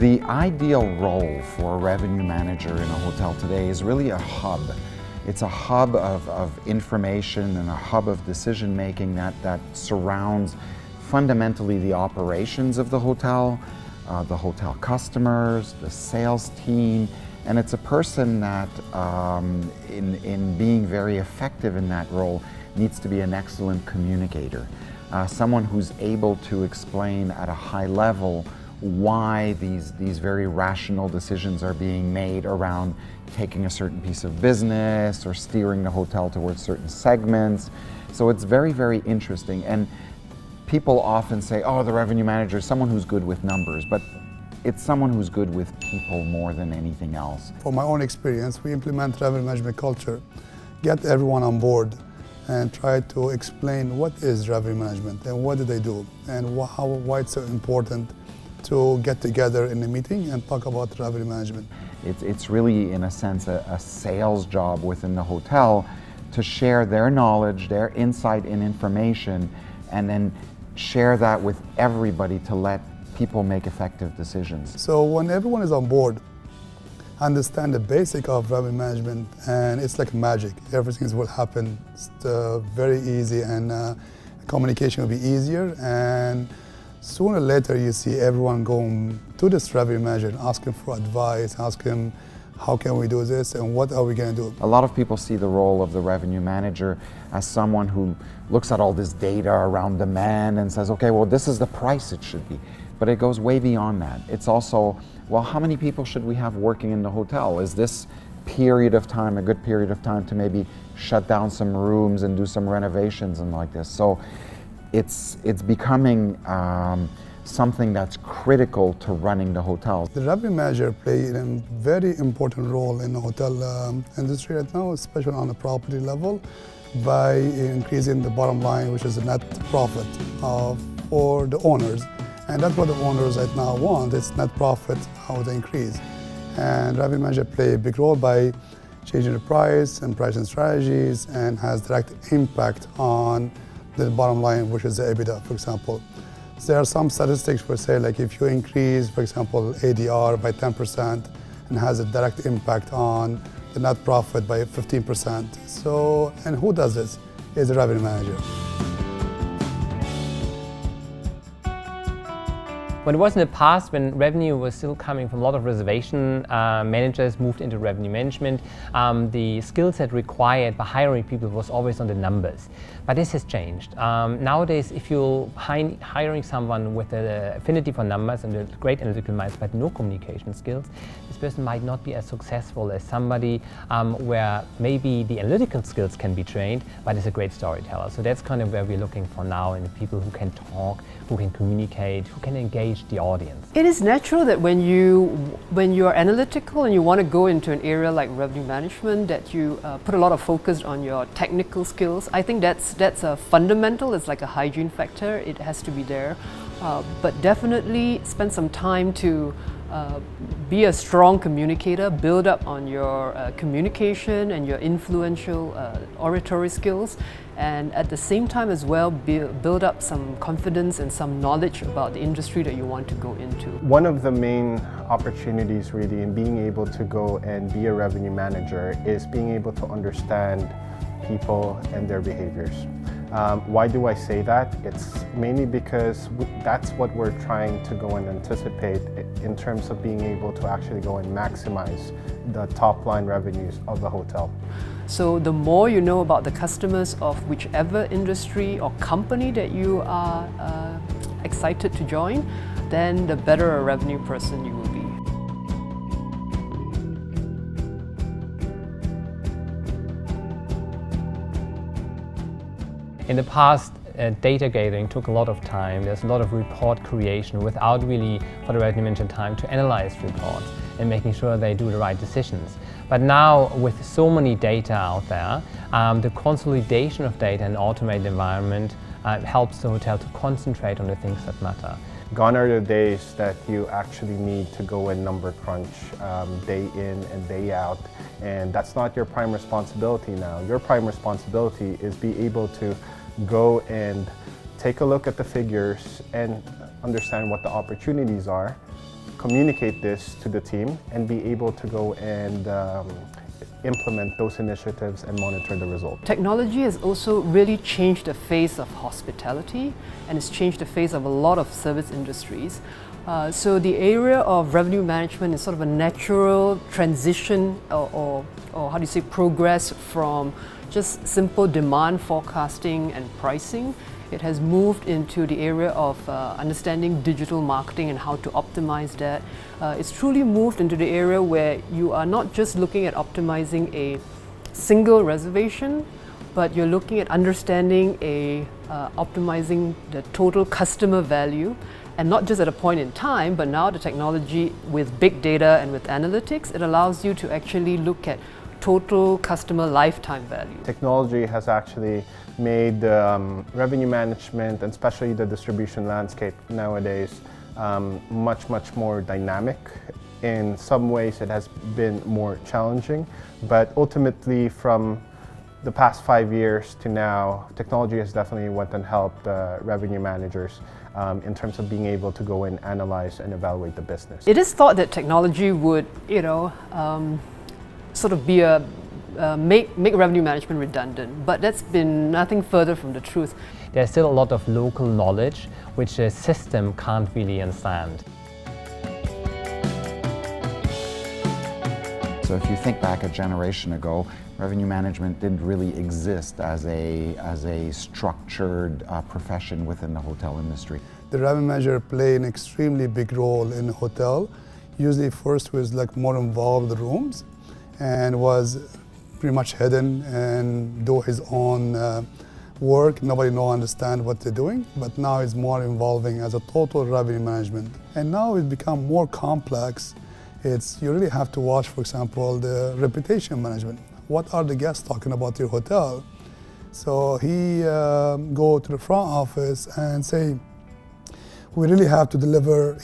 The ideal role for a revenue manager in a hotel today is really a hub. It's a hub of information and a hub of decision making that surrounds fundamentally the operations of the hotel customers, the sales team, and it's a person that in being very effective in that role needs to be an excellent communicator. Someone who's able to explain at a high level why these very rational decisions are being made around taking a certain piece of business or steering the hotel towards certain segments. So it's very, very interesting. And people often say, oh, the revenue manager is someone who's good with numbers, but it's someone who's good with people more than anything else. From my own experience, we implement revenue management culture, get everyone on board, and try to explain what is revenue management and what do they do and why it's so important to get together in a meeting and talk about revenue management. It's really, in a sense, a sales job within the hotel to share their knowledge, their insight and information, and then share that with everybody to let people make effective decisions. So when everyone is on board, understand the basic of revenue management, and it's like magic. Everything will happen very easy, and communication will be easier, and sooner or later you see everyone going to this revenue manager and asking for advice, asking how can we do this and what are we going to do. A lot of people see the role of the revenue manager as someone who looks at all this data around demand and says, okay, well, this is the price it should be. But it goes way beyond that. It's also, well, how many people should we have working in the hotel? Is this period of time a good period of time to maybe shut down some rooms and do some renovations and like this? So it's becoming something that's critical to running the hotel. The revenue manager plays a very important role in the hotel industry right now, especially on the property level, by increasing the bottom line, which is the net profit for the owners. And that's what the owners right now want, it's net profit, how they increase. And revenue manager play a big role by changing the price and pricing strategies, and has direct impact on the bottom line, which is the EBITDA, for example. So there are some statistics where say, like if you increase, for example, ADR by 10%, and has a direct impact on the net profit by 15%. So, and who does this? Is the revenue manager. When it was in the past, when revenue was still coming from a lot of reservation managers moved into revenue management, the skill set required by hiring people was always on the numbers. But this has changed. Nowadays, if you're hiring someone with an affinity for numbers and a great analytical minds but no communication skills, this person might not be as successful as somebody where maybe the analytical skills can be trained, but is a great storyteller. So that's kind of where we're looking for now, in the people who can talk, who can communicate, who can engage the audience. It is natural that when you're analytical and you want to go into an area like revenue management, that you put a lot of focus on your technical skills. I think that's a fundamental. It's like a hygiene factor. It has to be there, but definitely spend some time to be a strong communicator, build up on your communication and your influential oratory skills, and at the same time as well build up some confidence and some knowledge about the industry that you want to go into. One of the main opportunities really in being able to go and be a revenue manager is being able to understand people and their behaviors. Why do I say that? It's mainly because that's what we're trying to go and anticipate in terms of being able to actually go and maximize the top line revenues of the hotel. So the more you know about the customers of whichever industry or company that you are excited to join, then the better a revenue person you will be. In the past, data gathering took a lot of time. There's a lot of report creation without really, for the revenue manager, time to analyze reports and making sure they do the right decisions. But now, with so many data out there, the consolidation of data in an automated environment helps the hotel to concentrate on the things that matter. Gone are the days that you actually need to go and number crunch day in and day out, and that's not your prime responsibility now. Your prime responsibility is be able to go and take a look at the figures and understand what the opportunities are, communicate this to the team and be able to go and implement those initiatives and monitor the result. Technology has also really changed the face of hospitality, and it's changed the face of a lot of service industries. So the area of revenue management is sort of a natural transition or how do you say, progress from just simple demand forecasting and pricing. It has moved into the area of understanding digital marketing and how to optimize that. It's truly moved into the area where you are not just looking at optimizing a single reservation, but you're looking at understanding optimizing the total customer value, and not just at a point in time, but now the technology with big data and with analytics, it allows you to actually look at total customer lifetime value. Technology has actually made revenue management, and especially the distribution landscape nowadays, much more dynamic. In some ways it has been more challenging, but ultimately from the past 5 years to now, technology has definitely went and helped revenue managers in terms of being able to go and analyze and evaluate the business. It is thought that technology would, sort of be make revenue management redundant, but that's been nothing further from the truth. There's still a lot of local knowledge which a system can't really understand. So if you think back a generation ago, revenue management didn't really exist as a structured profession within the hotel industry. The revenue manager play an extremely big role in a hotel. Usually first was like more involved in the rooms and was pretty much hidden and do his own work. Nobody understand what they're doing, but now it's more involving as a total revenue management. And now it's become more complex. You really have to watch, for example, the reputation management. What are the guests talking about your hotel? So he go to the front office and say, we really have to deliver,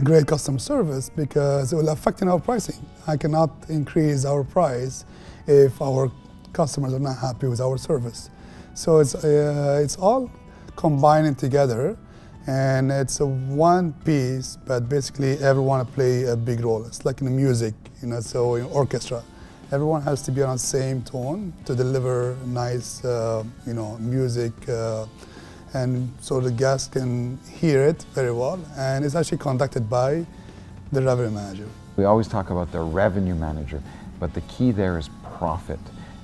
great customer service because it will affect our pricing. I cannot increase our price if our customers are not happy with our service. So it's all combining together, and it's a one piece, but basically everyone play a big role. It's like in the music, so in orchestra, everyone has to be on the same tone to deliver nice, music, and so the guests can hear it very well. And it's actually conducted by the revenue manager. We always talk about the revenue manager, but the key there is profit.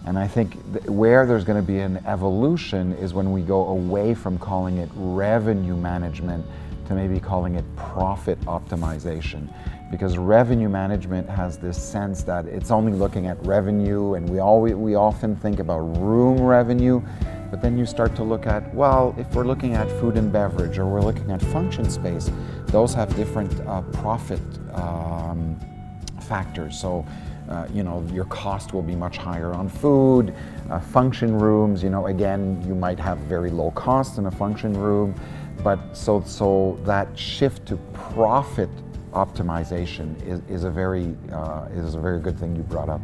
And I think where there's going to be an evolution is when we go away from calling it revenue management to maybe calling it profit optimization. Because revenue management has this sense that it's only looking at revenue, and we often think about room revenue, but then you start to look at, well, if we're looking at food and beverage or we're looking at function space, those have different profit factors. So your cost will be much higher on food. Function rooms, again, you might have very low cost in a function room, but so that shift to profit optimization is a very good thing you brought up.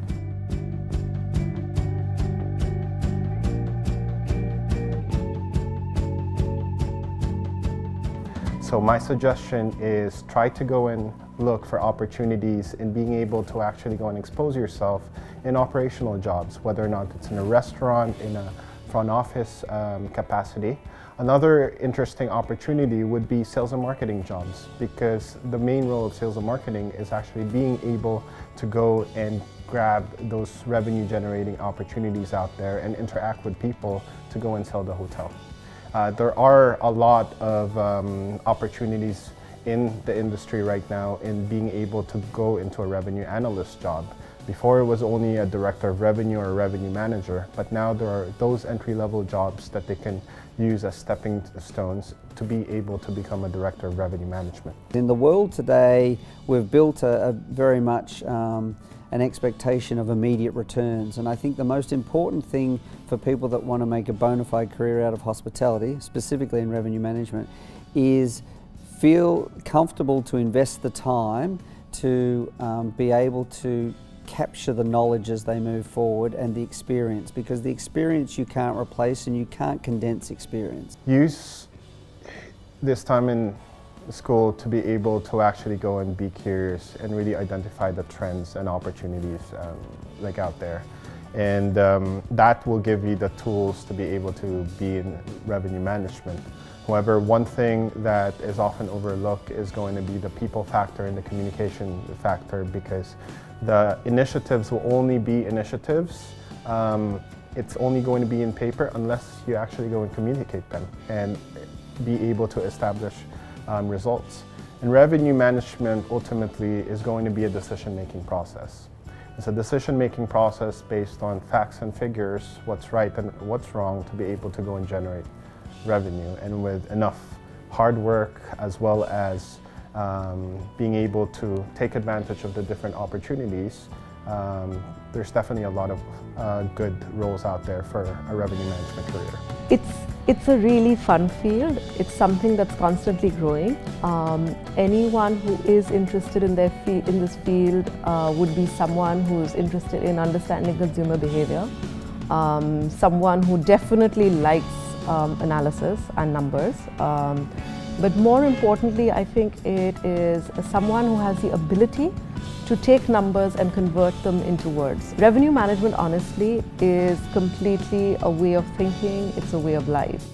So my suggestion is try to go and look for opportunities in being able to actually go and expose yourself in operational jobs, whether or not it's in a restaurant, in a front office capacity. Another interesting opportunity would be sales and marketing jobs, because the main role of sales and marketing is actually being able to go and grab those revenue generating opportunities out there and interact with people to go and sell the hotel. There are a lot of opportunities in the industry right now in being able to go into a revenue analyst job. Before it was only a director of revenue or a revenue manager, but now there are those entry-level jobs that they can use as stepping stones to be able to become a director of revenue management. In the world today, we've built a very much an expectation of immediate returns, and I think the most important thing for people that want to make a bona fide career out of hospitality, specifically in revenue management, is feel comfortable to invest the time to be able to capture the knowledge as they move forward, and the experience, because the experience you can't replace and you can't condense experience. Use this time in school to be able to actually go and be curious and really identify the trends and opportunities like out there. And that will give you the tools to be able to be in revenue management. However, one thing that is often overlooked is going to be the people factor and the communication factor, because the initiatives will only be initiatives. It's only going to be in paper unless you actually go and communicate them and be able to establish results. And revenue management ultimately is going to be a decision-making process. It's a decision-making process based on facts and figures, what's right and what's wrong, to be able to go and generate revenue. And with enough hard work, as well as being able to take advantage of the different opportunities, there's definitely a lot of good roles out there for a revenue management career. It's a really fun field. It's something that's constantly growing. Anyone who is interested in this field would be someone who's interested in understanding consumer behavior, someone who definitely likes analysis and numbers. But more importantly, I think it is someone who has the ability to take numbers and convert them into words. Revenue management, honestly, is completely a way of thinking. It's a way of life.